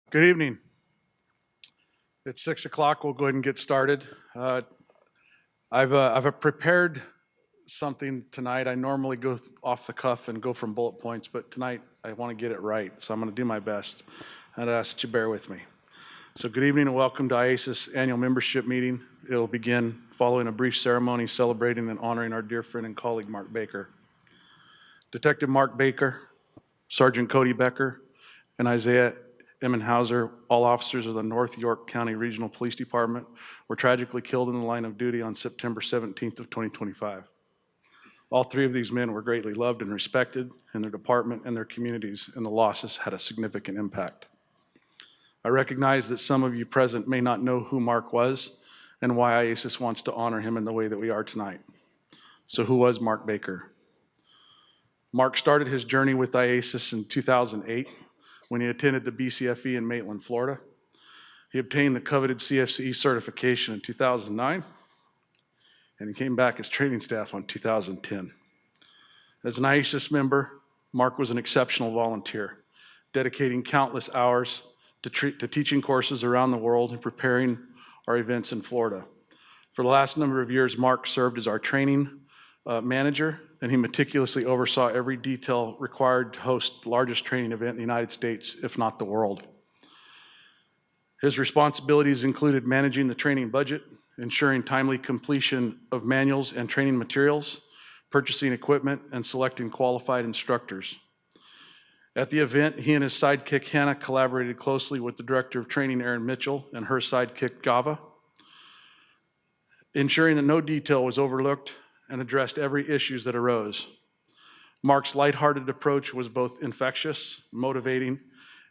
Good evening. It's 6 o'clock. We'll go ahead and get started. I've prepared something tonight. I normally go off the cuff and go from bullet points, but tonight I want to get it right, so I'm going to do my best. And I ask that you bear with me. So good evening and welcome to IACIS annual membership meeting. It'll begin following a brief ceremony celebrating and honoring our dear friend and colleague Mark Baker. Detective Mark Baker, Sergeant Cody Becker, and Isaiah Emmenhauser, all officers of the North York County Regional Police Department, were tragically killed in the line of duty on September 17th of 2025. All three of these men were greatly loved and respected in their department and their communities, and the losses had a significant impact. I recognize that some of you present may not know who Mark was and why IACIS wants to honor him in the way that we are tonight. So who was Mark Baker? Mark started his journey with IACIS in 2008 when he attended the BCFE in Maitland, Florida. He obtained the coveted CFCE certification in 2009, and he came back as training staff on 2010. As an IACIS member, Mark was an exceptional volunteer, dedicating countless hours to teaching courses around the world and preparing our events in Florida. For the last number of years, Mark served as our training manager, and he meticulously oversaw every detail required to host the largest training event in the United States, if not the world. His responsibilities included managing the training budget, ensuring timely completion of manuals and training materials, purchasing equipment, and selecting qualified instructors. At the event, he and his sidekick Hannah collaborated closely with the Director of Training, Erin Mitchell, and her sidekick Gava, ensuring that no detail was overlooked and addressed every issue that arose. Mark's lighthearted approach was both infectious, motivating,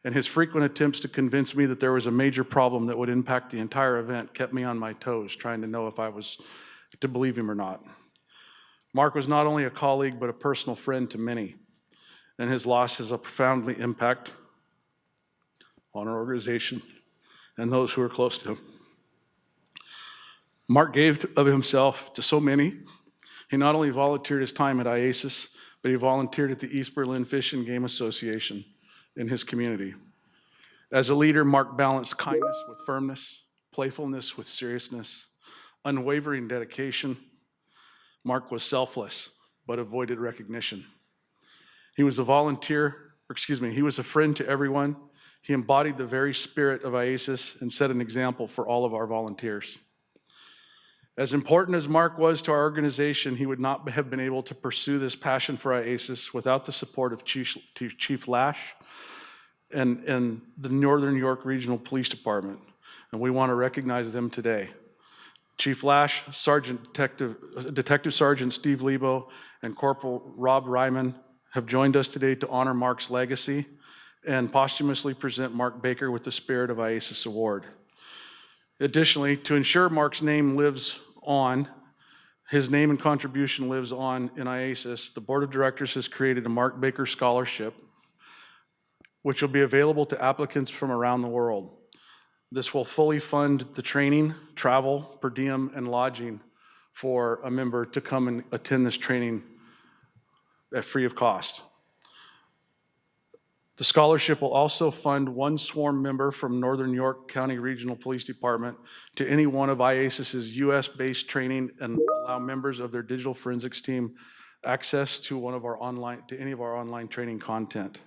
and his frequent attempts to convince me that there was a major problem that would impact the entire event kept me on my toes, trying to know if I was to believe him or not. Mark was not only a colleague, but a personal friend to many, and his loss has a profoundly impact on our organization and those who are close to him. Mark gave of himself to so many. He not only volunteered his time at IACIS, but he volunteered at the East Berlin Fish and Game Association in his community. As a leader, Mark balanced kindness with firmness, playfulness with seriousness, unwavering dedication. Mark was selfless, but avoided recognition. He was a friend to everyone. He embodied the very spirit of IACIS and set an example for all of our volunteers. As important as Mark was to our organization, he would not have been able to pursue this passion for IACIS without the support of Chief Lash and the Northern York Regional Police Department, and we want to recognize them today. Chief Lash, Detective Sergeant Steve Lebo, and Corporal Rob Ryman have joined us today to honor Mark's legacy and posthumously present Mark Baker with the Spirit of IACIS Award. Additionally, to ensure Mark's name lives on, his name and contribution lives on in IACIS, the Board of Directors has created a Mark Baker Scholarship, which will be available to applicants from around the world. This will fully fund the training, travel, per diem, and lodging for a member to come and attend this training at free of cost. The scholarship will also fund one sworn member from Northern York County Regional Police Department to any one of IACIS's US-based training and allow members of their digital forensics team access to any of our online training content.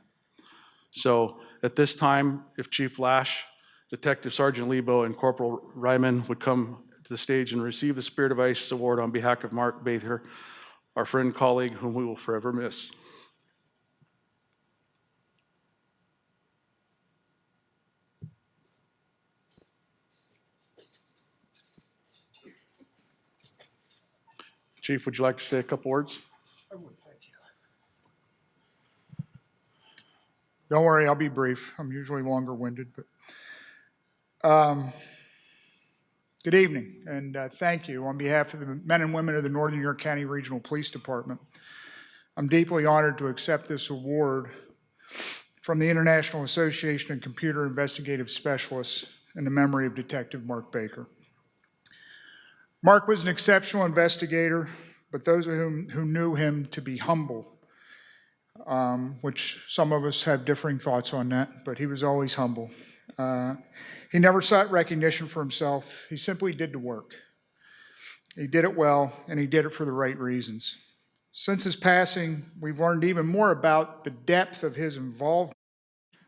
So at this time, if Chief Lash, Detective Sergeant Lebo, and Corporal Ryman would come to the stage and receive the Spirit of IACIS Award on behalf of Mark Baker, our friend and colleague whom we will forever miss. Chief, would you like to say a couple words? I would, thank you. Don't worry, I'll be brief. I'm usually longer-winded, but good evening, and thank you on behalf of the men and women of the Northern York County Regional Police Department. I'm deeply honored to accept this award from the International Association of Computer Investigative Specialists in the memory of Detective Mark Baker. Mark was an exceptional investigator, but those who knew him to be humble which some of us have differing thoughts on that, but he was always humble. He never sought recognition for himself. He simply did the work. He did it well, and he did it for the right reasons. Since his passing, we've learned even more about the depth of his involvement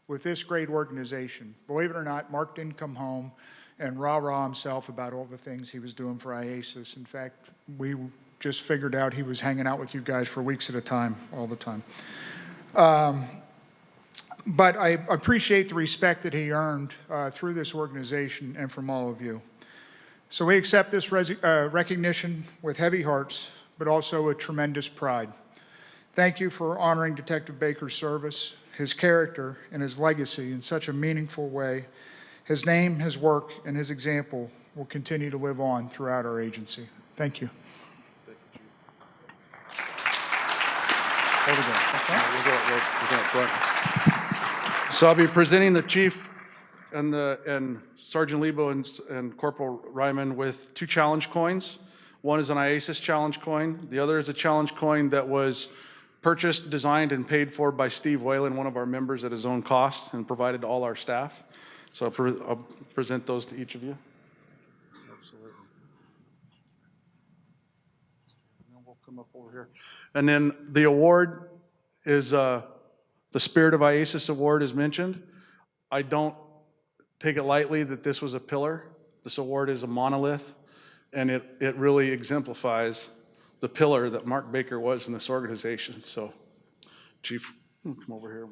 with this great organization. Believe it or not, Mark didn't come home and rah-rah himself about all the things he was doing for IACIS. In fact, we just figured out he was hanging out with you guys for weeks at a time, all the time. But I appreciate the respect that he earned through this organization and from all of you. So we accept this recognition with heavy hearts, but also with tremendous pride. Thank you for honoring Detective Baker's service, his character, and his legacy in such a meaningful way. His name, his work, and his example will continue to live on throughout our agency. Thank you. So I'll be presenting the chief and Sergeant Lebo and Corporal Ryman with 2 challenge coins. One is an IACIS challenge coin. The other is a challenge coin that was purchased, designed, and paid for by Steve Whalen, one of our members, at his own cost, and provided to all our staff. So I'll present those to each of you. Absolutely. And then we'll come up over here. And then the award is the Spirit of IACIS Award is mentioned. I don't take it lightly that this was a pillar. This award is a monolith, and it really exemplifies the pillar that Mark Baker was in this organization. So, Chief, come over here.